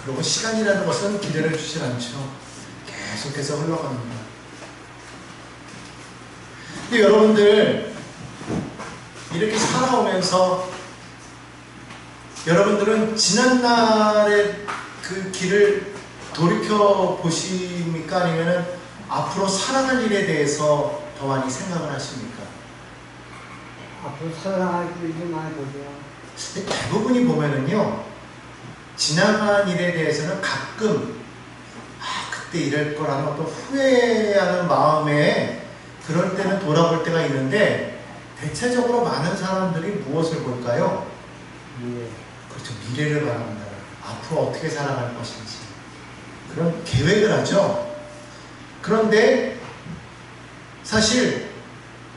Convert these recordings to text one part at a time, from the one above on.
그리고 시간이라는 것은 기다려 주질 않죠. 계속해서 흘러갑니다. 근데 여러분들 이렇게 살아오면서 여러분들은 지난날의 그 길을 돌이켜 보십니까? 아니면 앞으로 살아갈 일에 대해서 더 많이 생각을 하십니까? 앞으로 살아갈 일 좀 많이 보세요. 대부분이 보면은요, 지나간 일에 대해서는 가끔 그때 이럴 거라는 어떤 후회하는 마음에 그럴 때는 돌아볼 때가 있는데, 대체적으로 많은 사람들이 무엇을 볼까요? 미래. 그렇죠. 미래를 바랍니다. 앞으로 어떻게 살아갈 것인지 그런 계획을 하죠. 그런데 사실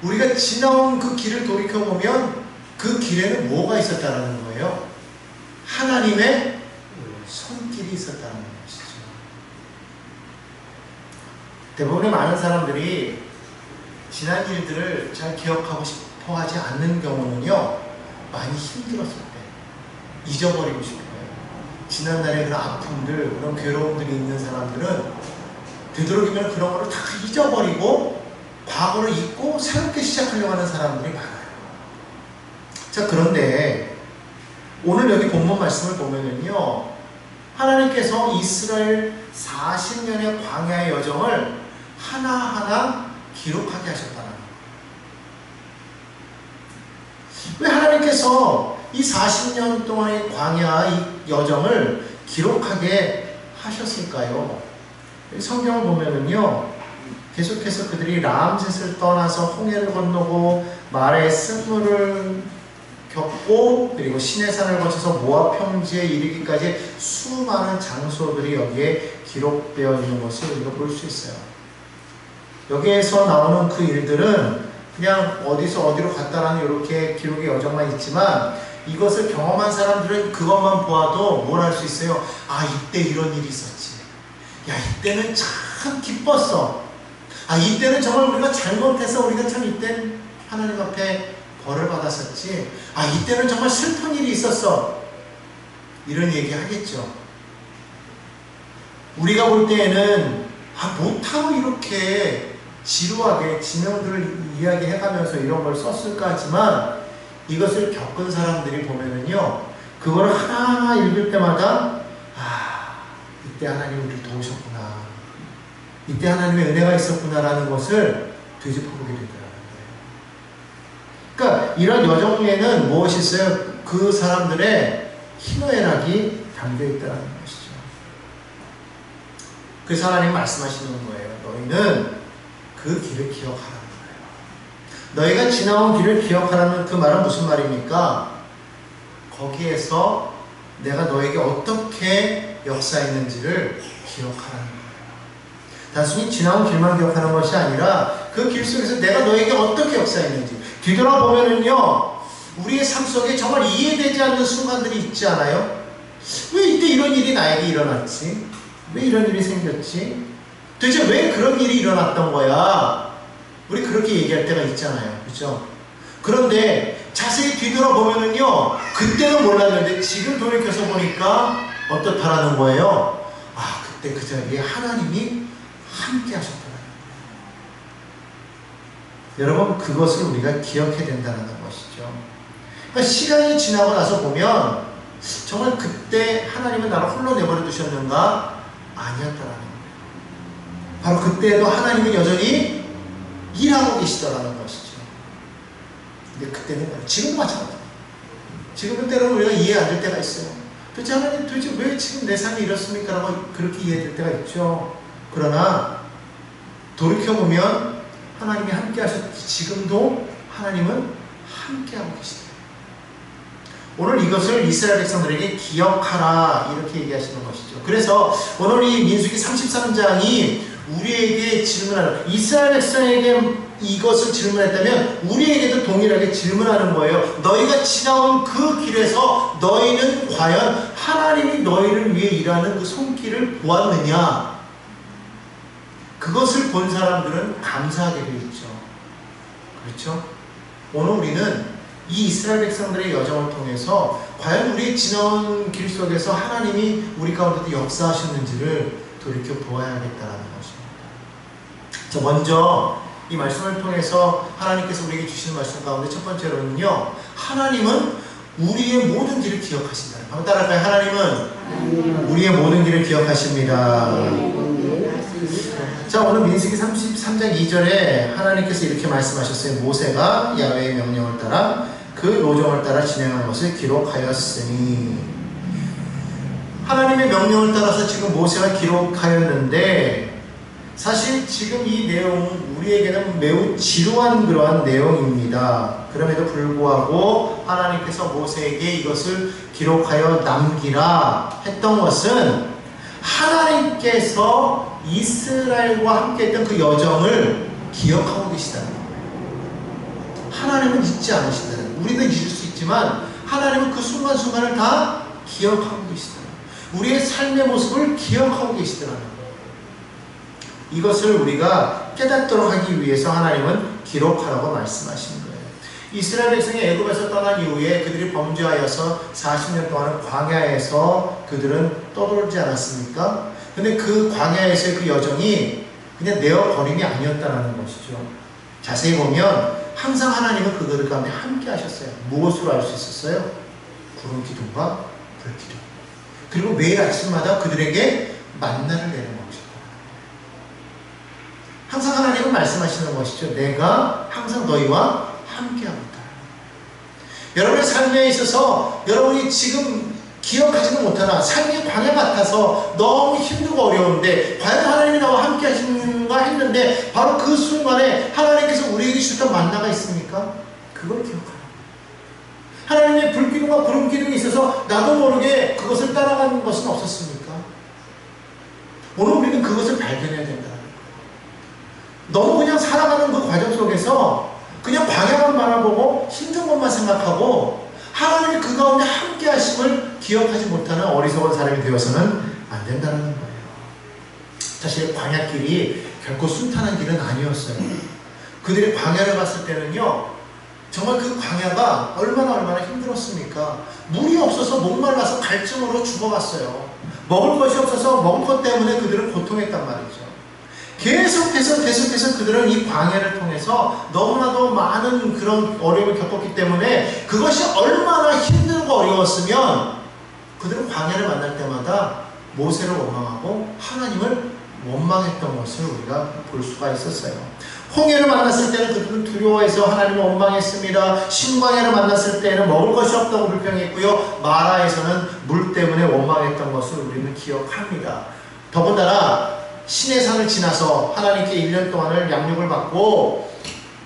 우리가 지나온 그 길을 돌이켜보면 그 길에는 뭐가 있었다는 거예요? 하나님의 손길이 있었다는 것이죠. 대부분의 많은 사람들이 지난 일들을 잘 기억하고 싶어 하지 않는 경우는요, 많이 힘들었을 때 잊어버리고 싶어요. 지난날의 그런 아픔들, 그런 괴로움들이 있는 사람들은 되도록이면 그런 거를 다 잊어버리고 과거를 잊고 새롭게 시작하려고 하는 사람들이 많아요. 자, 그런데 오늘 여기 본문 말씀을 보면은요, 하나님께서 이스라엘 40년의 광야의 여정을 하나하나 기록하게 하셨다는 거예요. 왜 하나님께서 이 40년 동안의 광야 이 여정을 기록하게 하셨을까요? 성경을 보면은요, 계속해서 그들이 람셋을 떠나서 홍해를 건너고 마라의 쓴물을 겪고 그리고 시내산을 거쳐서 모압 평지에 이르기까지 수많은 장소들이 여기에 기록되어 있는 것을 우리가 볼 수 있어요. 여기에서 나오는 그 일들은 그냥 어디서 어디로 갔다라는 이렇게 기록의 여정만 있지만, 이것을 경험한 사람들은 그것만 보아도 뭘 할 수 있어요? 아, 이때 이런 일이 있었지. 야, 이때는 참 기뻤어. 아, 이때는 정말 우리가 잘못해서 우리가 참 이때 하나님 앞에 벌을 받았었지. 아, 이때는 정말 슬픈 일이 있었어. 이런 얘기 하겠죠. 우리가 볼 때에는 못하고 이렇게 지루하게 지명들을 이야기해가면서 이런 걸 썼을까 하지만, 이것을 겪은 사람들이 보면은요, 그거를 하나하나 읽을 때마다 이때 하나님이 우리를 도우셨구나, 이때 하나님의 은혜가 있었구나라는 것을 되짚어보게 되더라고요. 그러니까 이런 여정에는 무엇이 있어요? 그 사람들의 희노애락이 담겨있다는 것이죠. 그래서 하나님 말씀하시는 거예요. 너희는 그 길을 기억하라는 거예요. 너희가 지나온 길을 기억하라는 그 말은 무슨 말입니까? 거기에서 내가 너에게 어떻게 역사했는지를 기억하라는 거예요. 단순히 지나온 길만 기억하는 것이 아니라 그 길 속에서 내가 너에게 어떻게 역사했는지 뒤돌아보면은요, 우리의 삶 속에 정말 이해되지 않는 순간들이 있지 않아요? 왜 이때 이런 일이 나에게 일어났지? 왜 이런 일이 생겼지? 도대체 왜 그런 일이 일어났던 거야? 우리 그렇게 얘기할 때가 있잖아요. 그죠? 그런데 자세히 뒤돌아보면은요, 그때는 몰랐는데 지금 돌이켜서 보니까 어떻다라는 거예요? 아, 그때 그 자리에 하나님이 함께 하셨더라고요. 여러분, 그것을 우리가 기억해야 된다는 것이죠. 그러니까 시간이 지나고 나서 보면 정말 그때 하나님은 나를 홀로 내버려 두셨는가? 아니었다라는 거예요. 바로 그때도 하나님은 여전히 일하고 계시더라는 것이죠. 근데 그때는 지금도 마찬가지예요. 지금은 때로는 우리가 이해 안 될 때가 있어요. 도대체 하나님, 도대체 왜 지금 내 삶이 이렇습니까? 라고 그렇게 이해될 때가 있죠. 그러나 돌이켜보면 하나님이 함께 하셨지, 지금도 하나님은 함께하고 계시다. 오늘 이것을 이스라엘 백성들에게 기억하라, 이렇게 얘기하시는 것이죠. 그래서 오늘 이 민수기 33장이 우리에게 질문하는, 이스라엘 백성에게 이것을 질문했다면 우리에게도 동일하게 질문하는 거예요. 너희가 지나온 그 길에서 너희는 과연 하나님이 너희를 위해 일하는 그 손길을 보았느냐? 그것을 본 사람들은 감사하게 되어 있죠. 그렇죠? 오늘 우리는 이 이스라엘 백성들의 여정을 통해서 과연 우리의 지나온 길 속에서 하나님이 우리 가운데도 역사하셨는지를 돌이켜 보아야겠다라는 것입니다. 자, 먼저 이 말씀을 통해서 하나님께서 우리에게 주시는 말씀 가운데 첫 번째로는요, 하나님은 우리의 모든 길을 기억하신다. 한번 따라할까요? 하나님은 우리의 모든 길을 기억하십니다. 자, 오늘 민수기 33장 2절에 하나님께서 이렇게 말씀하셨어요. 모세가 야훼의 명령을 따라 그 노정을 따라 진행한 것을 기록하였으니, 하나님의 명령을 따라서 지금 모세가 기록하였는데, 사실 지금 이 내용은 우리에게는 매우 지루한 그러한 내용입니다. 그럼에도 불구하고 하나님께서 모세에게 이것을 기록하여 남기라 했던 것은 하나님께서 이스라엘과 함께 했던 그 여정을 기억하고 계시다는 거예요. 하나님은 잊지 않으신다는 거예요. 우리는 잊을 수 있지만 하나님은 그 순간순간을 다 기억하고 계시다는 거예요. 우리의 삶의 모습을 기억하고 계시더라는 거예요. 이것을 우리가 깨닫도록 하기 위해서 하나님은 기록하라고 말씀하신 거예요. 이스라엘 백성이 애굽에서 떠난 이후에 그들이 범죄하여서 40년 동안 광야에서 그들은 떠돌지 않았습니까? 근데 그 광야에서의 그 여정이 그냥 내어버림이 아니었다는 것이죠. 자세히 보면 항상 하나님은 그들 가운데 함께 하셨어요. 무엇으로 알 수 있었어요? 구름 기둥과 불 기둥. 그리고 매일 아침마다 그들에게 만나를 내는 것이죠. 항상 하나님은 말씀하시는 것이죠. 내가 항상 너희와 함께하겠다. 여러분의 삶에 있어서 여러분이 지금 기억하지는 못하나 삶이 광야 같아서 너무 힘들고 어려운데 과연 하나님이 나와 함께 하시는가 했는데 바로 그 순간에 하나님께서 우리에게 주셨던 만나가 있습니까? 그걸 기억하라. 하나님의 불기둥과 구름기둥이 있어서 나도 모르게 그것을 따라가는 것은 없었습니까? 오늘 우리는 그것을 발견해야 된다. 너무 그냥 살아가는 그 과정 속에서 그냥 방향만 바라보고 힘든 것만 생각하고 하나님이 그 가운데 함께 하심을 기억하지 못하는 어리석은 사람이 되어서는 안 된다는 거예요. 사실 광야길이 결코 순탄한 길은 아니었어요. 그들이 광야를 봤을 때는요, 정말 그 광야가 얼마나 힘들었습니까? 물이 없어서 목말라서 갈증으로 죽어갔어요. 먹을 것이 없어서 먹을 것 때문에 그들은 고통했단 말이죠. 계속해서 그들은 이 광야를 통해서 너무나도 많은 그런 어려움을 겪었기 때문에 그것이 얼마나 힘들고 어려웠으면 그들은 광야를 만날 때마다 모세를 원망하고 하나님을 원망했던 것을 우리가 볼 수가 있었어요. 홍해를 만났을 때는 그들은 두려워해서 하나님을 원망했습니다. 신광야를 만났을 때는 먹을 것이 없다고 불평했고요. 마라에서는 물 때문에 원망했던 것을 우리는 기억합니다. 더군다나 신의 산을 지나서 하나님께 1년 동안을 양육을 받고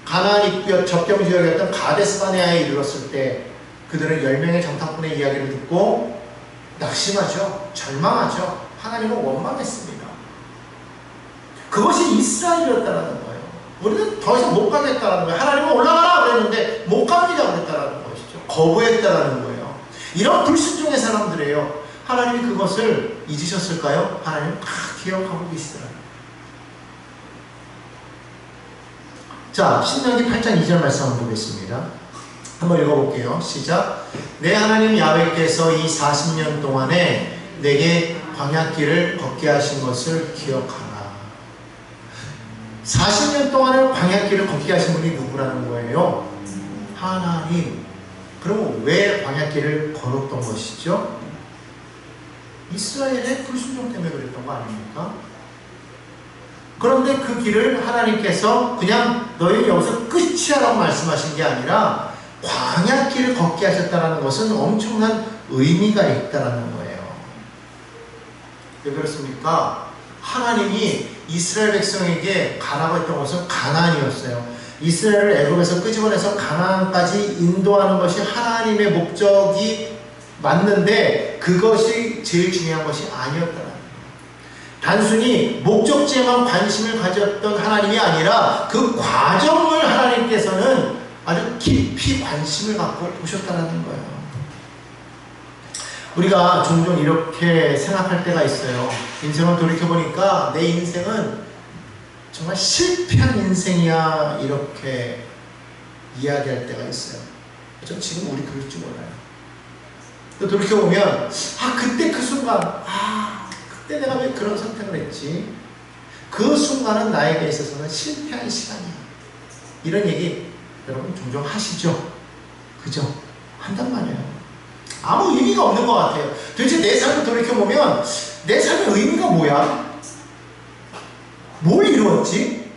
가나안 입구역 접경지역이었던 가데스바네아에 이르렀을 때 그들은 10명의 정탐꾼의 이야기를 듣고 낙심하죠. 절망하죠. 하나님을 원망했습니다. 그것이 이스라엘이었다는 거예요. 우리는 더 이상 못 가겠다는 거예요. 하나님은 올라가라 그랬는데 못 갑니다 그랬다는 것이죠. 거부했다는 거예요. 이런 불순종의 사람들이에요. 하나님이 그것을 잊으셨을까요? 하나님은 다 기억하고 계시더라고요. 자, 신명기 8장 2절 말씀 한번 보겠습니다. 한번 읽어볼게요. 시작. 내 하나님 야훼께서 이 40년 동안에 내게 광야길을 걷게 하신 것을 기억하라. 40년 동안을 광야길을 걷게 하신 분이 누구라는 거예요? 하나님. 그럼 왜 광야길을 걸었던 것이죠? 이스라엘의 불순종 때문에 그랬던 거 아닙니까? 그런데 그 길을 하나님께서 그냥 너희 여기서 끝이야 라고 말씀하신 게 아니라 광야길을 걷게 하셨다는 것은 엄청난 의미가 있다는 거예요. 왜 그렇습니까? 하나님이 이스라엘 백성에게 가라고 했던 것은 가나안이었어요. 이스라엘을 애굽에서 끄집어내서 가나안까지 인도하는 것이 하나님의 목적이 맞는데 그것이 제일 중요한 것이 아니었다는 거예요. 단순히 목적지에만 관심을 가졌던 하나님이 아니라 그 과정을 하나님께서는 아주 깊이 관심을 갖고 보셨다는 거예요. 우리가 종종 이렇게 생각할 때가 있어요. 인생을 돌이켜보니까 내 인생은 정말 실패한 인생이야 이렇게 이야기할 때가 있어요. 전 지금 우리 그럴 줄 몰라요. 또 돌이켜보면 그때 그 순간 그때 내가 왜 그런 선택을 했지? 그 순간은 나에게 있어서는 실패한 시간이야. 이런 얘기 여러분 종종 하시죠? 그죠? 한단 말이에요. 아무 의미가 없는 것 같아요. 도대체 내 삶을 돌이켜보면 내 삶의 의미가 뭐야? 뭘 이루었지?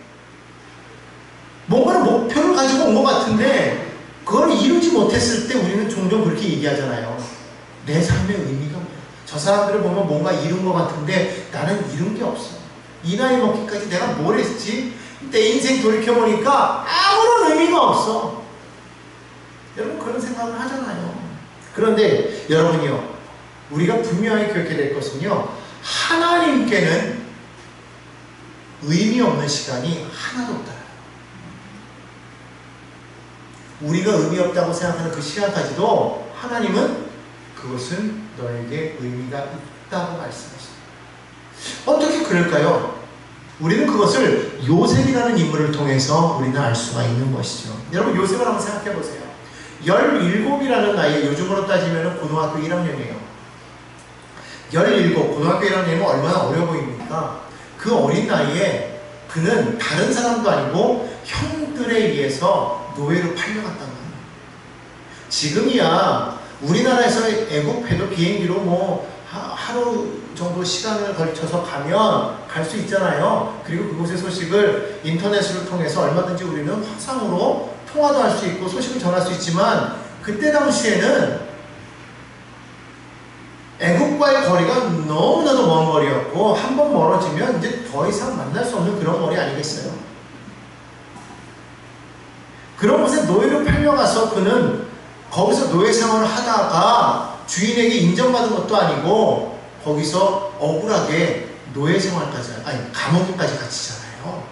뭔가를 목표를 가지고 온 것 같은데 그걸 이루지 못했을 때 우리는 종종 그렇게 얘기하잖아요. 내 삶의 의미가 뭐야? 저 사람들을 보면 뭔가 이룬 것 같은데 나는 이룬 게 없어. 이 나이 먹기까지 내가 뭘 했지? 내 인생 돌이켜보니까 아무런 의미가 없어. 여러분 그런 생각을 하잖아요. 그런데 여러분이요, 우리가 분명히 기억해야 될 것은요, 하나님께는 의미 없는 시간이 하나도 없다. 우리가 의미 없다고 생각하는 그 시간까지도 하나님은 그것은 너에게 의미가 있다고 말씀하십니다. 어떻게 그럴까요? 우리는 그것을 요셉이라는 인물을 통해서 우리는 알 수가 있는 것이죠. 여러분 요셉을 한번 생각해 보세요. 17이라는 나이에 요즘으로 따지면 고등학교 1학년이에요. 17, 고등학교 1학년이면 얼마나 어려 보입니까? 그 어린 나이에 그는 다른 사람도 아니고 형들에 의해서 노예로 팔려갔단 말이에요. 지금이야 우리나라에서 애국해도 비행기로 뭐 하루 정도 시간을 걸쳐서 가면 갈 수 있잖아요. 그리고 그곳의 소식을 인터넷을 통해서 얼마든지 우리는 화상으로 통화도 할 수 있고 소식을 전할 수 있지만 그때 당시에는 애국과의 거리가 너무나도 먼 거리였고 한 번 멀어지면 이제 더 이상 만날 수 없는 그런 거리 아니겠어요? 그런 곳에 노예로 팔려가서 그는 거기서 노예 생활을 하다가 주인에게 인정받은 것도 아니고 거기서 억울하게 노예 생활까지, 감옥에까지 갇히잖아요.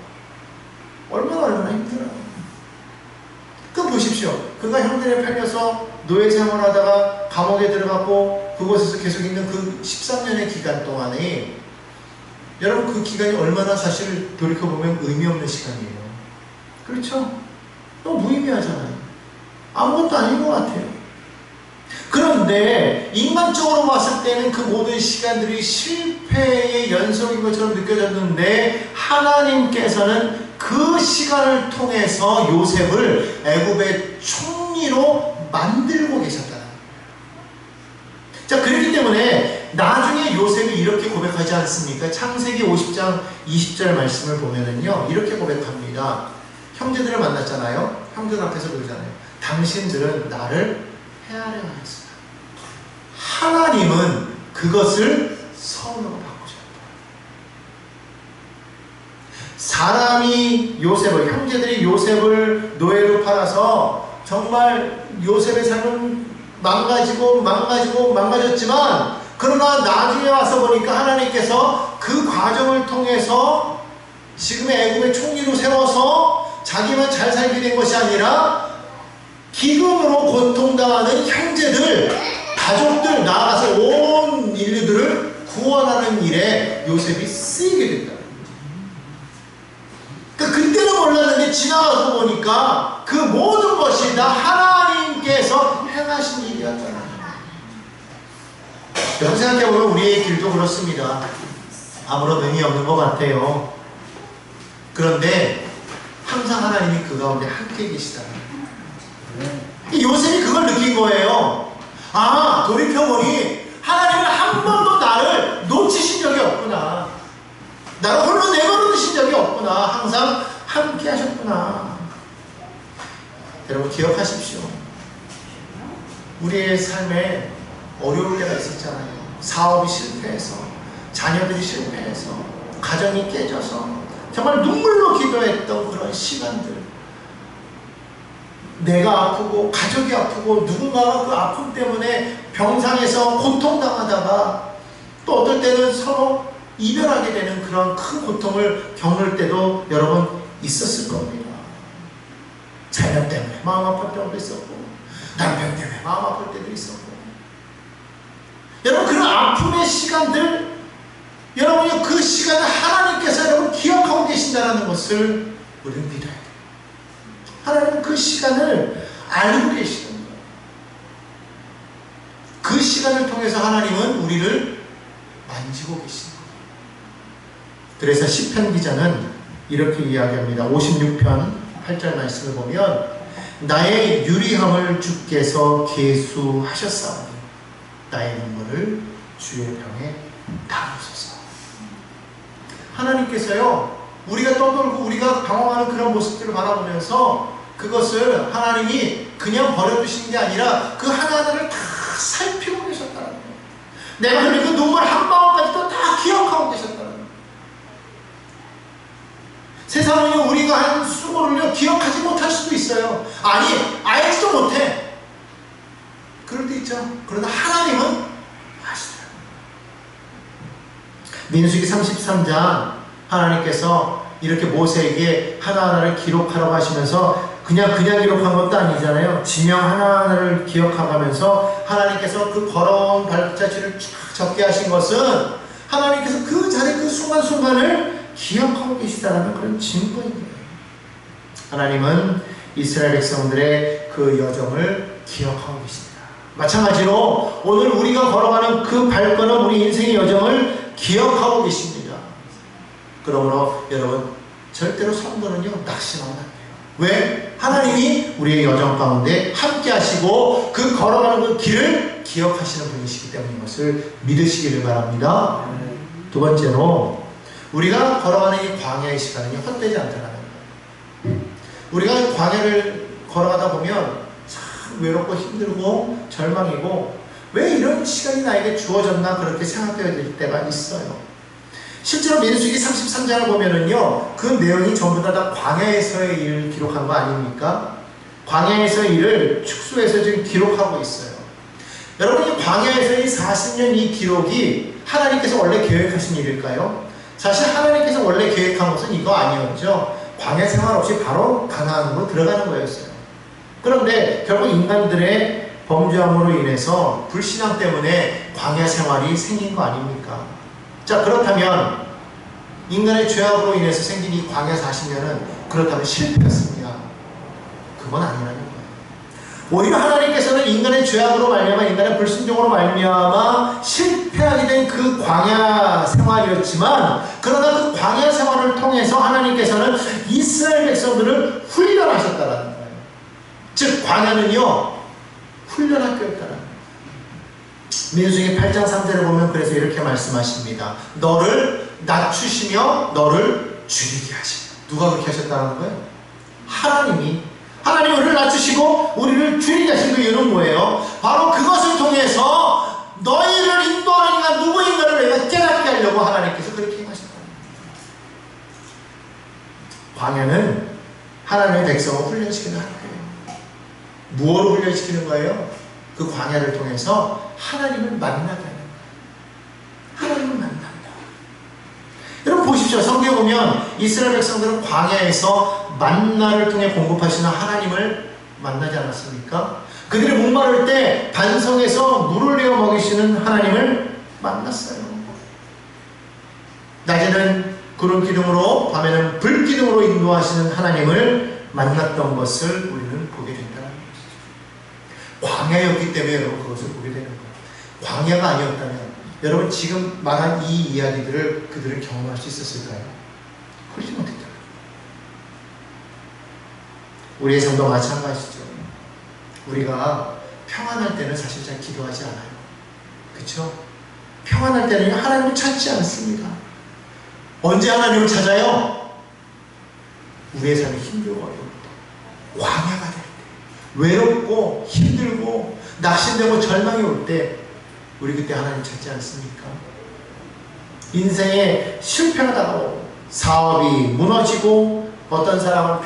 얼마나 힘들어요. 그 보십시오. 그가 형들에 팔려서 노예 생활하다가 감옥에 들어가고 그곳에서 계속 있는 그 13년의 기간 동안에 여러분 그 기간이 얼마나 사실 돌이켜보면 의미 없는 시간이에요. 그렇죠? 너무 무의미하잖아요. 아무것도 아닌 것 같아요. 그런데 인간적으로 봤을 때는 그 모든 시간들이 실패의 연속인 것처럼 느껴졌는데 하나님께서는 그 시간을 통해서 요셉을 애굽의 총리로 만들고 계셨다는 거예요. 자, 그렇기 때문에 나중에 요셉이 이렇게 고백하지 않습니까? 창세기 50장 20절 말씀을 보면은요, 이렇게 고백합니다. 형제들을 만났잖아요. 형제들 앞에서 그러잖아요. 당신들은 나를 헤아려 하였으나 하나님은 그것을 선으로 바꾸셨다. 사람이 요셉을, 형제들이 요셉을 노예로 팔아서 정말 요셉의 삶은 망가졌지만 그러나 나중에 와서 보니까 하나님께서 그 과정을 통해서 지금의 애굽의 총리로 세워서 자기만 잘 살게 된 것이 아니라 기근으로 고통당하는 형제들, 가족들, 나아가서 온 인류들을 구원하는 일에 요셉이 쓰이게 된다. 그때는 몰랐는데 지나가서 보니까 그 모든 것이 다 하나님께서 행하신 일이었잖아요. 여러분 생각해보면 우리의 길도 그렇습니다. 아무런 의미 없는 것 같아요. 그런데 항상 하나님이 그 가운데 함께 계시다는 거예요. 요셉이 그걸 느낀 거예요. 돌이켜보니 하나님은 한 번도 나를 놓치신 적이 없구나. 나를 홀로 내버려 두신 적이 없구나. 항상 함께 하셨구나. 여러분 기억하십시오. 우리의 삶에 어려울 때가 있었잖아요. 사업이 실패해서, 자녀들이 실패해서, 가정이 깨져서 정말 눈물로 기도했던 그런 시간들, 내가 아프고 가족이 아프고 누군가가 그 아픔 때문에 병상에서 고통당하다가 또 어떨 때는 서로 이별하게 되는 그런 큰 고통을 겪을 때도 여러분 있었을 겁니다. 자녀 때문에 마음 아플 때도 있었고 남편 때문에 마음 아플 때도 있었고 여러분 그런 아픔의 시간들 여러분이 그 시간을 하나님께서 여러분 기억하고 계신다는 것을 우리는 믿어야 돼요. 하나님은 그 시간을 알고 계시는 거예요. 그 시간을 통해서 하나님은 우리를 만지고 계신 거예요. 그래서 시편 기자는 이렇게 이야기합니다. 56편 8절 말씀을 보면 나의 유리함을 주께서 계수하셨사오니 나의 눈물을 주의 병에 담으소서. 하나님께서요, 우리가 떠돌고 우리가 방황하는 그런 모습들을 바라보면서 그것을 하나님이 그냥 버려두신 게 아니라 그 하나하나를 다 살피고 계셨다는 거예요. 내가 흘린 그 눈물 한 방울까지도 다 기억하고 계셨다는 거예요. 세상은요, 우리가 한 수고를요 기억하지 못할 수도 있어요. 아니, 알지도 못해. 그럴 때 있죠. 그러나 하나님은 아시더라고요. 민수기 33장 하나님께서 이렇게 모세에게 하나하나를 기록하라고 하시면서 그냥 기록한 것도 아니잖아요. 지명 하나하나를 기억하면서 하나님께서 그 걸어온 발자취를 쫙 적게 하신 것은 하나님께서 그 자리 그 순간순간을 기억하고 계시다는 그런 증거인 거예요. 하나님은 이스라엘 백성들의 그 여정을 기억하고 계십니다. 마찬가지로 오늘 우리가 걸어가는 그 발걸음, 우리 인생의 여정을 기억하고 계십니다. 그러므로 여러분, 절대로 성도는요 낙심하면 안 돼요. 왜? 하나님이 우리의 여정 가운데 함께 하시고 그 걸어가는 그 길을 기억하시는 분이시기 때문에 이것을 믿으시기를 바랍니다. 두 번째로, 우리가 걸어가는 이 광야의 시간은요 헛되지 않다는 거예요. 우리가 광야를 걸어가다 보면 참 외롭고 힘들고 절망이고 왜 이런 시간이 나에게 주어졌나 그렇게 생각되어야 될 때가 있어요. 실제로 민수기 33장을 보면은요 그 내용이 전부 다 광야에서의 일을 기록한 거 아닙니까? 광야에서의 일을 축소해서 지금 기록하고 있어요. 여러분, 이 광야에서의 40년 이 기록이 하나님께서 원래 계획하신 일일까요? 사실 하나님께서 원래 계획한 것은 이거 아니었죠. 광야 생활 없이 바로 가나안으로 들어가는 거였어요. 그런데 결국 인간들의 범죄함으로 인해서 불신앙 때문에 광야 생활이 생긴 거 아닙니까? 자, 그렇다면 인간의 죄악으로 인해서 생긴 이 광야 40년은 그렇다면 실패였습니다. 그건 아니라는 거예요. 오히려 하나님께서는 인간의 죄악으로 말미암아, 인간의 불순종으로 말미암아 실패하게 된 그 광야 생활이었지만, 그러나 그 광야 생활을 통해서 하나님께서는 이스라엘 백성들을 훈련하셨다는 거예요. 즉 광야는요 훈련학교였다는 거예요. 민수기 8장 3절을 보면 그래서 이렇게 말씀하십니다. 너를 낮추시며 너를 줄이게 하시며. 누가 그렇게 하셨다는 거예요? 하나님이 우리를 낮추시고 우리를 줄이게 하신 그 이유는 뭐예요? 바로 그것을 통해서 너희를 인도하는 이가 누구인가를 내가 깨닫게 하려고 하나님께서 그렇게 하셨다. 광야는 하나님의 백성을 훈련시키는 학교예요. 무엇으로 훈련시키는 거예요? 그 광야를 통해서 하나님을 만나게 하는 거예요. 하나님을 만난다. 여러분 보십시오. 성경에 보면 이스라엘 백성들은 광야에서 만나를 통해 공급하시는 하나님을 만나지 않았습니까? 그들이 목마를 때 반성에서 물을 내어 먹이시는 하나님을 만났어요. 낮에는 구름 기둥으로, 밤에는 불 기둥으로 인도하시는 하나님을 만났던 것을 우리는 보게 된다는 것이죠. 광야였기 때문에 여러분 그것을 보게 되는 거예요. 광야가 아니었다면 여러분 지금 말한 이 이야기들을 그들은 경험할 수 있었을까요? 그러지 못했다. 우리의 성도 마찬가지죠. 우리가 평안할 때는 사실 잘 기도하지 않아요. 그렇죠? 평안할 때는 하나님을 찾지 않습니다. 언제 하나님을 찾아요? 우리의 삶이 힘들고 어려울 때, 광야가 될 때, 외롭고 힘들고 낙심되고 절망이 올 때 우리 그때 하나님 찾지 않습니까? 인생에 실패가 다가오고 사업이 무너지고 어떤 사람은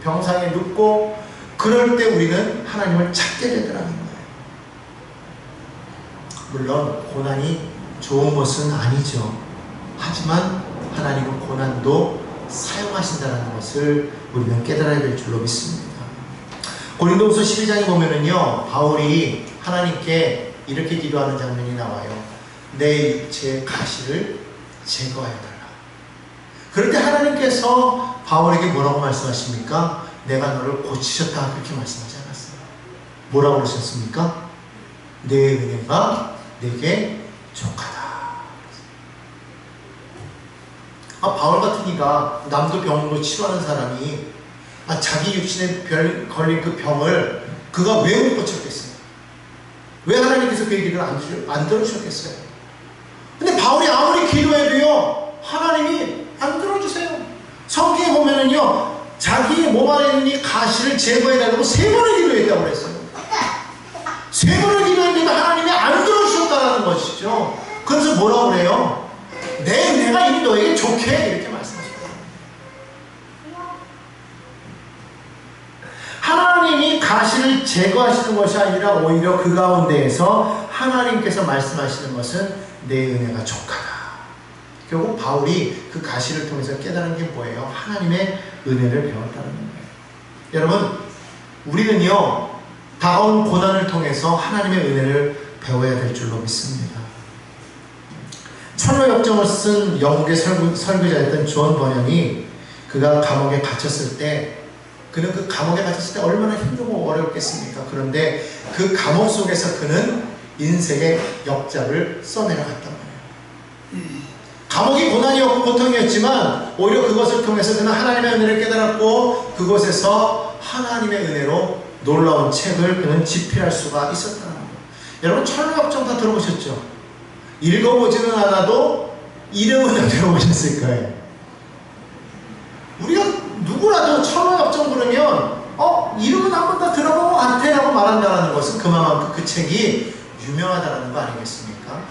병상에 눕고 그럴 때 우리는 하나님을 찾게 되더라는 거예요. 물론 고난이 좋은 것은 아니죠. 하지만 하나님은 고난도 사용하신다는 것을 우리는 깨달아야 될 줄로 믿습니다. 고린도후서 12장에 보면은요, 바울이 하나님께 이렇게 기도하는 장면이 나와요. 내 육체의 가시를 제거해달라. 그럴 때 하나님께서 바울에게 뭐라고 말씀하십니까? 내가 너를 고치셨다 그렇게 말씀하지 않았어요. 뭐라고 그러셨습니까? 내 은혜가 내게 족하다. 바울 같은 이가 남도 병으로 치료하는 사람이 자기 육신에 걸린 그 병을 그가 왜 못 고쳤겠어요? 왜 하나님께서 그 얘기를 안 들어주셨겠어요? 근데 바울이 아무리 기도해도요, 하나님이 안 들어주세요. 성경에 보면은요, 자기 몸 안에 있는 이 가시를 제거해달라고 3번을 기도했다고 그랬어요. 3번을 기도했는데 하나님이 안 들어주셨다는 것이죠. 그래서 뭐라고 그래요? 내 은혜가 이미 너에게 좋게, 이렇게 말씀하셨어요. 하나님이 가시를 제거하시는 것이 아니라 오히려 그 가운데에서 하나님께서 말씀하시는 것은 내 은혜가 족하다. 결국 바울이 그 가시를 통해서 깨달은 게 뭐예요? 하나님의 은혜를 배웠다는 거예요. 여러분, 우리는요, 다가온 고난을 통해서 하나님의 은혜를 배워야 될 줄로 믿습니다. 천로역정을 쓴 영국의 설교자였던 존 버년이 그가 감옥에 갇혔을 때, 그는 그 감옥에 갇혔을 때 얼마나 힘들고 어렵겠습니까? 그런데 그 감옥 속에서 그는 인생의 역작을 써내려갔단 말이에요. 감옥이 고난이었고 고통이었지만 오히려 그것을 통해서 그는 하나님의 은혜를 깨달았고 그곳에서 하나님의 은혜로 놀라운 책을 그는 집필할 수가 있었다는 거예요. 여러분, 천로역정 다 들어보셨죠? 읽어보지는 않아도 이름은 들어보셨을 거예요. 우리가 누구라도 천로역정 부르면 이름은 한 번 더 들어본 것 같아 라고 말한다는 것은 그만큼 그 책이 유명하다는 거 아니겠습니까?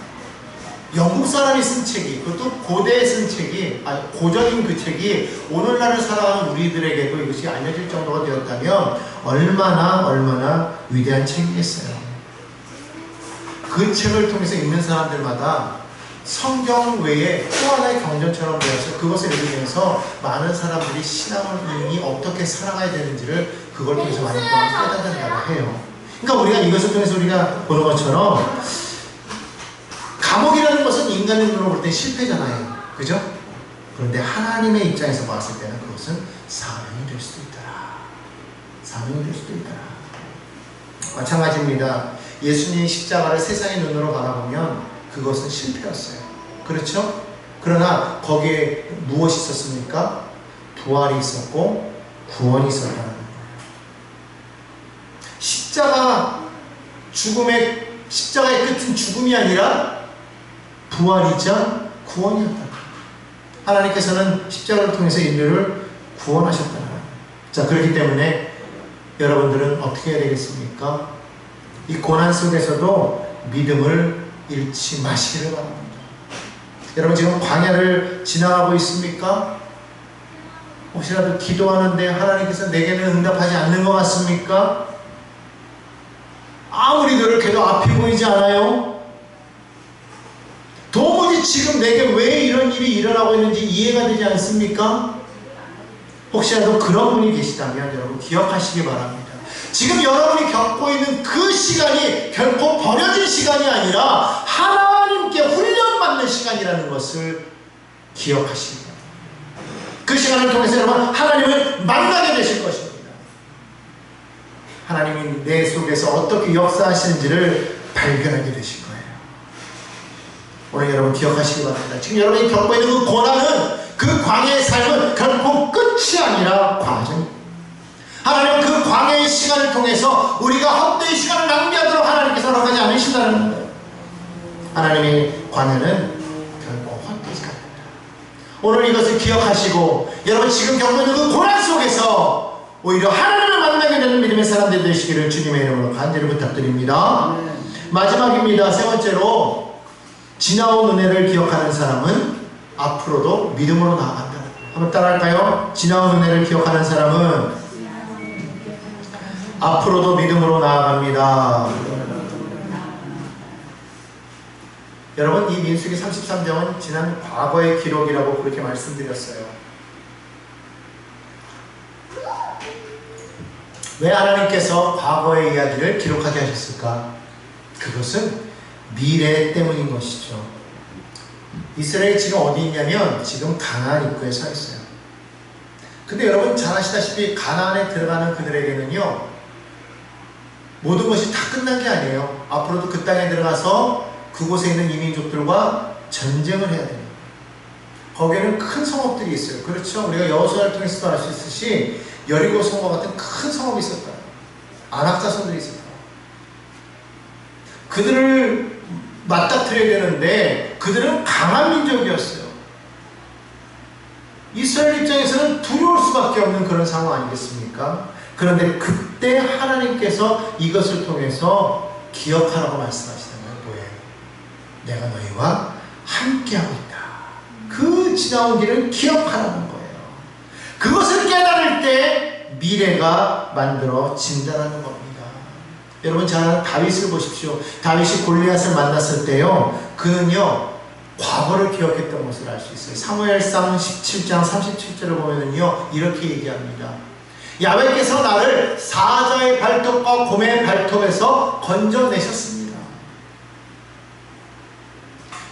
영국 사람이 쓴 책이, 그것도 고대에 쓴 책이, 고전인 그 책이 오늘날을 살아가는 우리들에게도 이것이 알려질 정도가 되었다면 얼마나 위대한 책이겠어요. 그 책을 통해서 읽는 사람들마다 성경 외에 또 하나의 경전처럼 되어서 그것을 읽으면서 많은 사람들이 신앙이 어떻게 살아가야 되는지를 그걸 통해서 많이 깨닫는다고 해요. 그러니까 우리가 이것을 통해서 우리가 보는 것처럼 감옥이라는 것은 인간의 눈으로 볼 때 실패잖아요. 그죠? 그런데 하나님의 입장에서 봤을 때는 그것은 사명이 될 수도 있더라. 사명이 될 수도 있더라. 마찬가지입니다. 예수님이 십자가를 세상의 눈으로 바라보면 그것은 실패였어요. 그렇죠? 그러나 거기에 무엇이 있었습니까? 부활이 있었고 구원이 있었다는 거예요. 십자가의 끝은 죽음이 아니라 부활이자 구원이었다. 하나님께서는 십자가를 통해서 인류를 구원하셨다. 자, 그렇기 때문에 여러분들은 어떻게 해야 되겠습니까? 이 고난 속에서도 믿음을 잃지 마시기를 바랍니다. 여러분, 지금 광야를 지나가고 있습니까? 혹시라도 기도하는데 하나님께서 내게는 응답하지 않는 것 같습니까? 아무리 노력해도 앞이 보이지 않아요? 도무지 지금 내게 왜 이런 일이 일어나고 있는지 이해가 되지 않습니까? 혹시라도 그런 분이 계시다면 여러분 기억하시기 바랍니다. 지금 여러분이 겪고 있는 그 시간이 결코 버려진 시간이 아니라 하나님께 훈련받는 시간이라는 것을 기억하시기 바랍니다. 그 시간을 통해서 여러분 하나님을 만나게 되실 것입니다. 하나님이 내 속에서 어떻게 역사하시는지를 발견하게 되실 거예요. 오늘 여러분 기억하시기 바랍니다. 지금 여러분이 겪고 있는 그 고난은, 그 광야의 삶은 결코 끝이 아니라 과정입니다. 하나님은 그 광야의 시간을 통해서 우리가 헛되이 시간을 낭비하도록 하나님께서 허락하지 않으신다는 거예요. 하나님의 광야는 결코 헛되지 않습니다. 오늘 이것을 기억하시고 여러분 지금 겪고 있는 그 고난 속에서 오히려 하나님을 만나게 되는 믿음의 사람들 되시기를 주님의 이름으로 간절히 부탁드립니다. 마지막입니다. 세 번째로, 지나온 은혜를 기억하는 사람은 앞으로도 믿음으로 나아간다. 한번 따라할까요? 지나온 은혜를 기억하는 사람은 앞으로도 믿음으로 나아갑니다. 여러분, 이 민수기 33장은 지난 과거의 기록이라고 그렇게 말씀드렸어요. 왜 하나님께서 과거의 이야기를 기록하게 하셨을까? 그것은 미래 때문인 것이죠. 이스라엘이 지금 어디 있냐면 지금 가나안 입구에 서 있어요. 근데 여러분 잘 아시다시피 가나안에 들어가는 그들에게는요, 모든 것이 다 끝난 게 아니에요. 앞으로도 그 땅에 들어가서 그곳에 있는 이민족들과 전쟁을 해야 됩니다. 거기에는 큰 성읍들이 있어요. 그렇죠? 우리가 여호수아를 통해서도 알 수 있듯이 여리고 성과 같은 큰 성읍이 있었다. 안악자손들이 있었다. 그들을 맞닥뜨려야 되는데 그들은 강한 민족이었어요. 이스라엘 입장에서는 두려울 수밖에 없는 그런 상황 아니겠습니까? 그런데 그때 하나님께서 이것을 통해서 기억하라고 말씀하시는 건 뭐예요? 내가 너희와 함께하고 있다. 그 지나온 길을 기억하라는 거예요. 그것을 깨달을 때 미래가 만들어진다는 겁니다. 여러분 잘 아는 다윗을 보십시오. 다윗이 골리앗을 만났을 때요, 그는요 과거를 기억했던 것을 알 수 있어요. 사무엘상 17장 37절을 보면은요 이렇게 얘기합니다. 야훼께서 나를 사자의 발톱과 곰의 발톱에서 건져내셨습니다.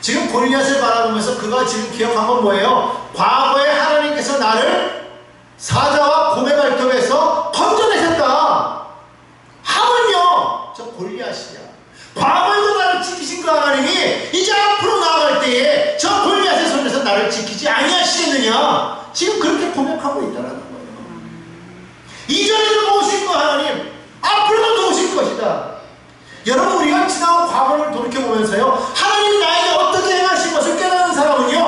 지금 골리앗을 바라보면서 그가 지금 기억한 건 뭐예요? 과거에 하나님께서 나를 사자와 곰의 발톱에서 건져내셨다. 하물며 저 골리앗이야. 과거에도 나를 지키신 그 하나님이 이제 앞으로 나아갈 때에 저 골리앗의 손에서 나를 지키지 아니하시겠느냐. 지금 그렇게 고백하고 있다는 거예요. 이전에도 도우신 그 하나님 앞으로도 도우실 것이다. 여러분 우리가 지나온 과거를 돌이켜보면서요 하나님이 나에게 어떻게 행하신 것을 깨닫는 사람은요,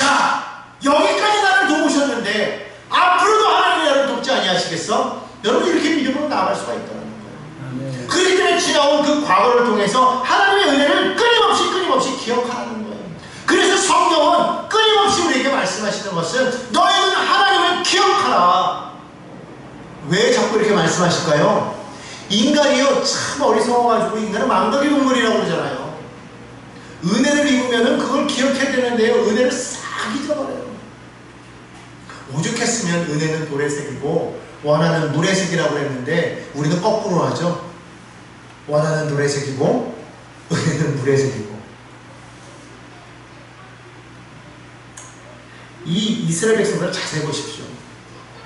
야 여기까지 나를 도우셨는데 앞으로도 하나님이 나를 돕지 아니하시겠어? 여러분 이렇게 믿음으로 나아갈 수가 있다는 거예요. 그렇기 때문에 지나온 그 과거를 통해서 하나님의 은혜를 끊임없이 기억하는 거예요. 그래서 성경은 끊임없이 우리에게 말씀하시는 것은 너희는 하나님을 기억하라. 왜 자꾸 이렇게 말씀하실까요? 인간이요 참 어리석어가지고 인간은 망각의 동물이라고 그러잖아요. 은혜를 입으면은 그걸 기억해야 되는데요 은혜를 싹 잊어버려요. 오죽했으면 은혜는 도래색이고 원하는 물의색이라고 했는데 우리는 거꾸로 하죠. 원하는 노래색이고 은혜는 물의색이고. 이 이스라엘 백성들을 자세히 보십시오.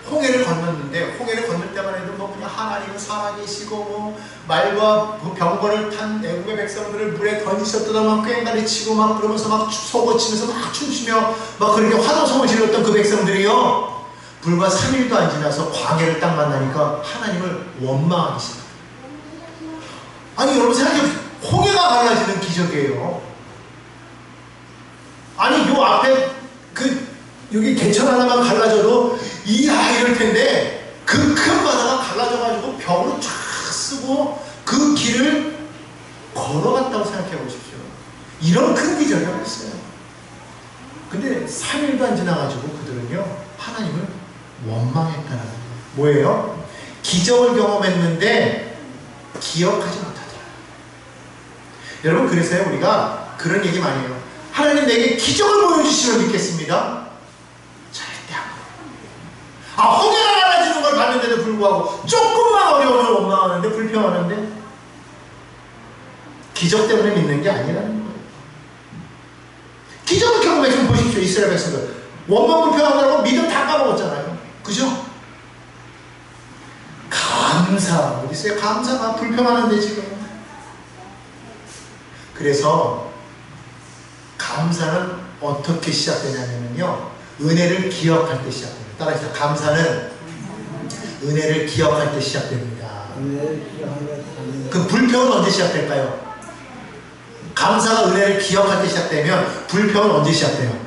홍해를 건넜는데 홍해를 건널 때만 해도 뭐 그냥 하나님은 살아계시고 뭐 말과 병거를 탄 애국의 백성들을 물에 던지셨더니 막 꽹가리 치고 막 그러면서 막 소고치면서 막 춤추며 막 그렇게 환호성을 질렀던 그 백성들이요 불과 3일도 안 지나서 광야를 딱 만나니까 하나님을 원망하기 시작해요. 아니 여러분 생각해보세요. 홍해가 갈라지는 기적이에요. 아니 요 앞에 여기 개천 하나만 갈라져도 이야 이럴 텐데 그 큰 바다가 갈라져가지고 벽으로 쫙 쓰고 그 길을 걸어갔다고 생각해 보십시오. 이런 큰 기적이 없어요. 근데 3일도 안 지나가지고 그들은요 하나님을 원망했다는 거예요. 뭐예요? 기적을 경험했는데 기억하지 못하더라. 여러분 그래서요 우리가 그런 얘기 많이 해요. 하나님 내게 기적을 보여주시면 믿겠습니다. 홍해가 갈라지는 걸 봤는데도 불구하고 조금만 어려움을 원망하는데 불평하는데 기적 때문에 믿는 게 아니라는 거예요. 기적을 경험해 좀 보십시오. 이스라엘 백성들 원망 불평하느라고 믿음 다 까먹었잖아요. 그죠? 감사 어디 있어요? 감사가 불평하는데 지금. 그래서 감사는 어떻게 시작되냐면요 은혜를 기억할 때 시작됩니다. 따라하시죠. 감사는 은혜를 기억할 때 시작됩니다. 그 불평은 언제 시작될까요? 감사가 은혜를 기억할 때 시작되면 불평은 언제 시작돼요?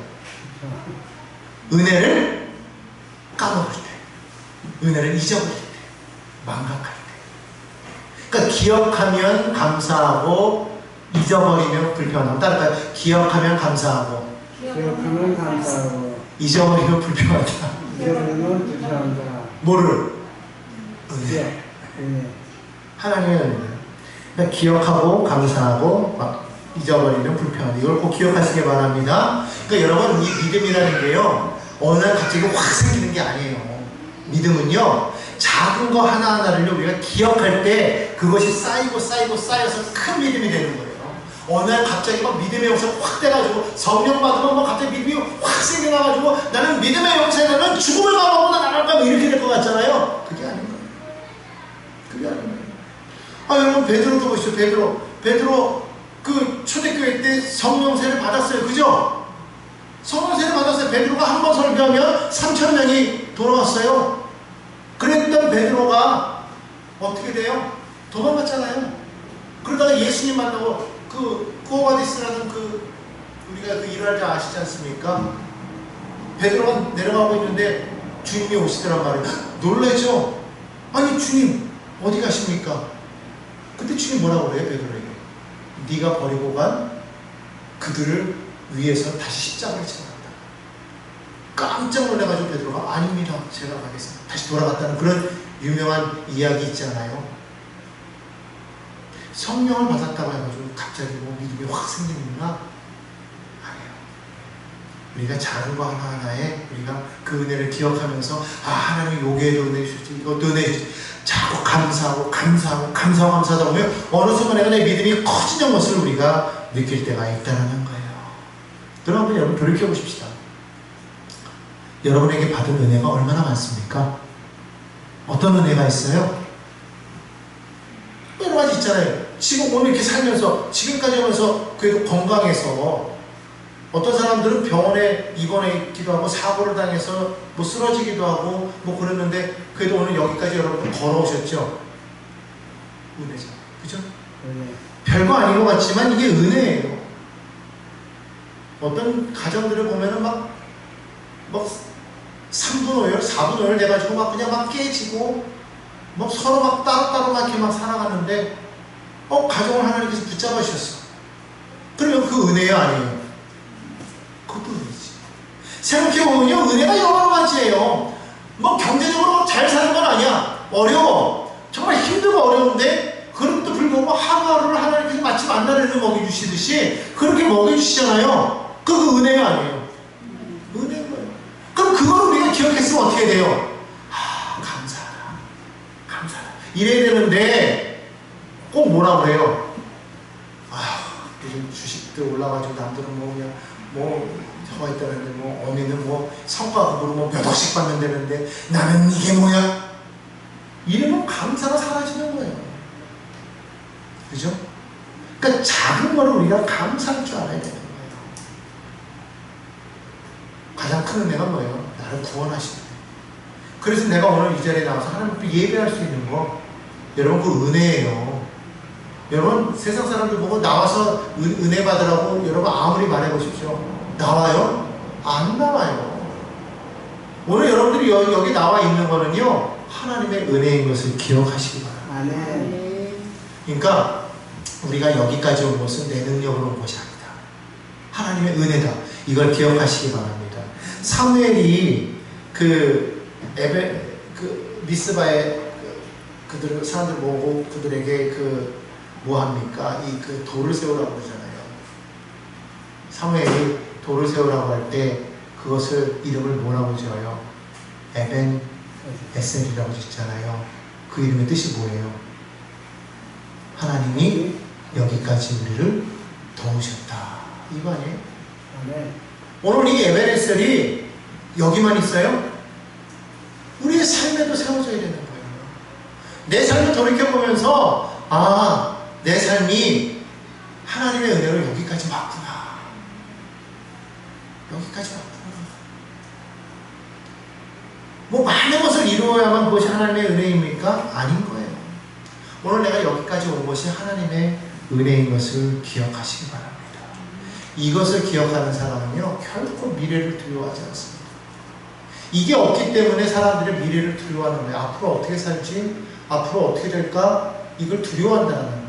은혜를 까먹을 때, 은혜를 잊어버릴 때, 망각할 때. 그러니까 기억하면 감사하고 잊어버리면 불평하고. 따라할까요? 기억하면 감사하고 잊어버리면 불평하다. 뭐를? 은혜. 하나님의 은혜. 그러니까 기억하고 감사하고 막 잊어버리면 불평하다. 이걸 꼭 기억하시기 바랍니다. 그러니까 여러분 이 믿음이라는 게요 어느 날 갑자기 확 생기는 게 아니에요. 믿음은요 작은 거 하나하나를 우리가 기억할 때 그것이 쌓여서 큰 믿음이 되는 거예요. 어느 날 갑자기 막 믿음의 용사가 확 돼가지고 성령 받으면 막 갑자기 믿음이 확 생겨나가지고 나는 믿음의 용사는 죽음을 가보고 나갈까 뭐 이렇게 될 것 같잖아요. 그게 아닌 거예요. 그게 아닌 거예요. 여러분 베드로도 보시죠. 베드로 그 초대교회 때 성령세를 받았어요. 그죠? 성령세를 받았어요. 베드로가 한 번 설교하면 3,000명이 돌아왔어요. 그랬던 베드로가 어떻게 돼요? 도망갔잖아요. 그러다가 예수님 만나고 그 꾸어바디스라는 우리가 그 일화를 아시지 않습니까? 베드로가 내려가고 있는데 주님이 오시더란 말이에요. 놀라죠? 아니 주님 어디 가십니까? 그때 주님 뭐라고 그래요? 베드로에게 네가 버리고 간 그들을 위해서 다시 십자가를 지고 간다. 깜짝 놀라가지고 베드로가 아닙니다. 제가 가겠습니다. 다시 돌아갔다는 그런 유명한 이야기 있잖아요. 성령을 받았다고 해가지고 갑자기 뭐 믿음이 확 생기는가? 아니에요. 우리가 작은 거 하나하나에 우리가 그 은혜를 기억하면서 하나님이 요게에도 은혜 주시지 이것도 은혜 주시지 자꾸 감사하다 보면 어느 순간에 내 믿음이 커지는 것을 우리가 느낄 때가 있다는 거예요. 여러분 한번 돌이켜 보십시다. 여러분에게 받은 은혜가 얼마나 많습니까? 어떤 은혜가 있어요? 여러 가지 있잖아요. 지금 오늘 이렇게 살면서 지금까지 하면서 그래도 건강해서 어떤 사람들은 병원에 입원해 있기도 하고 사고를 당해서 뭐 쓰러지기도 하고 뭐 그랬는데 그래도 오늘 여기까지 여러분 걸어오셨죠? 은혜죠. 그죠? 별거 아닌 것 같지만 이게 은혜예요. 어떤 가정들을 보면은 막 3분 오열, 4분 오열 돼가지고 막 그냥 막 깨지고 뭐 서로 막 따로따로 막 이렇게 막 살아가는데 가정을 하나님께서 붙잡아 주셨어. 그러면 그 은혜야 아니에요? 그것도 은혜지. 생각해보면요 은혜가 여러 가지예요. 뭐 경제적으로 잘 사는 건 아니야. 어려워. 정말 힘들고 어려운데 그럼에도 불구하고 하루하루를 하나님께서 마치 만나를 먹여주시듯이 그렇게 먹여주시잖아요. 그 은혜가 아니에요. 은혜인 거예요. 그럼 그걸 우리가 기억했으면 어떻게 돼요? 감사하다. 이래야 되는데 꼭 뭐라 그래요? 요즘 주식들 올라가지고 남들은 뭐 그냥 저거 있다는데 어미는 성과급으로 몇 억씩 받면 되는데 나는 이게 뭐야? 이러면 감사가 사라지는 거예요. 그죠? 그러니까 작은 거를 우리가 감사할 줄 알아야 되는 거예요. 가장 큰 은혜가 뭐예요? 나를 구원하시는 거예요. 그래서 내가 오늘 이 자리에 나와서 하나님 앞에 예배할 수 있는 거 여러분 그 은혜예요. 여러분 세상 사람들 보고 나와서 은혜 받으라고 여러분 아무리 말해보십시오. 나와요? 안 나와요. 오늘 여러분들이 여기 나와 있는 거는요 하나님의 은혜인 것을 기억하시기 바랍니다. 그러니까 우리가 여기까지 온 것은 내 능력으로 온 것이 아니다. 하나님의 은혜다. 이걸 기억하시기 바랍니다. 사무엘이 미스바에 그들 사람들 모으고 그들에게 뭐 합니까? 돌을 세우라고 그러잖아요. 사무엘이 돌을 세우라고 할 때 그것을 이름을 뭐라고 지어요? 에벤 에셀이라고 짓잖아요. 그 이름의 뜻이 뭐예요? 하나님이 여기까지 우리를 도우셨다. 이거 아니에요? 오늘 이 에벤 에셀이 여기만 있어요? 우리의 삶에도 세워져야 되는 거예요. 내 삶을 돌이켜보면서 내 삶이 하나님의 은혜로 여기까지 왔구나. 여기까지 왔구나. 많은 것을 이루어야만 그것이 하나님의 은혜입니까? 아닌 거예요. 오늘 내가 여기까지 온 것이 하나님의 은혜인 것을 기억하시기 바랍니다. 이것을 기억하는 사람은요 결코 미래를 두려워하지 않습니다. 이게 없기 때문에 사람들이 미래를 두려워하는 거예요. 앞으로 어떻게 살지? 앞으로 어떻게 될까? 이걸 두려워한다는 거예요.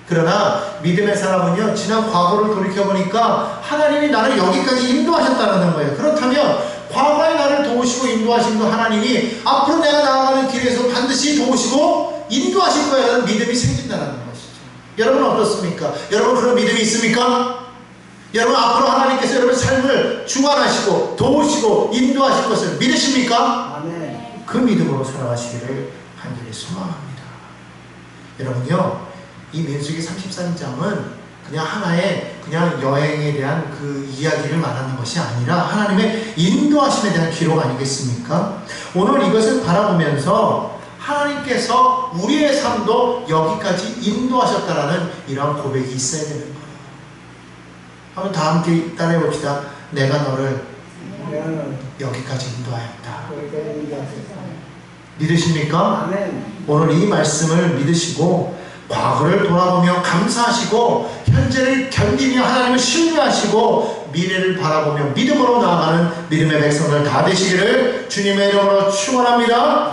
그러나 믿음의 사람은요 지난 과거를 돌이켜보니까 하나님이 나를 여기까지 인도하셨다는 거예요. 그렇다면 과거에 나를 도우시고 인도하신 그 하나님이 앞으로 내가 나아가는 길에서 반드시 도우시고 인도하실 거야라는 믿음이 생긴다는 것이죠. 여러분 어떻습니까? 여러분 그런 믿음이 있습니까? 여러분 앞으로 하나님께서 여러분 삶을 주관하시고 도우시고 인도하실 것을 믿으십니까? 아멘. 그 믿음으로 살아가시기를 간절히 소망합니다. 여러분요 이 민수기 33장은 그냥 하나의 그냥 여행에 대한 그 이야기를 말하는 것이 아니라 하나님의 인도하심에 대한 기록 아니겠습니까? 오늘 이것을 바라보면서 하나님께서 우리의 삶도 여기까지 인도하셨다라는 이런 고백이 있어야 되는 거예요. 한번 다 함께 따라해 봅시다. 내가 너를 여기까지 인도하였다. 믿으십니까? 아멘. 오늘 이 말씀을 믿으시고 과거를 돌아보며 감사하시고 현재를 견디며 하나님을 신뢰하시고 미래를 바라보며 믿음으로 나아가는 믿음의 백성들 다 되시기를 주님의 이름으로 축원합니다.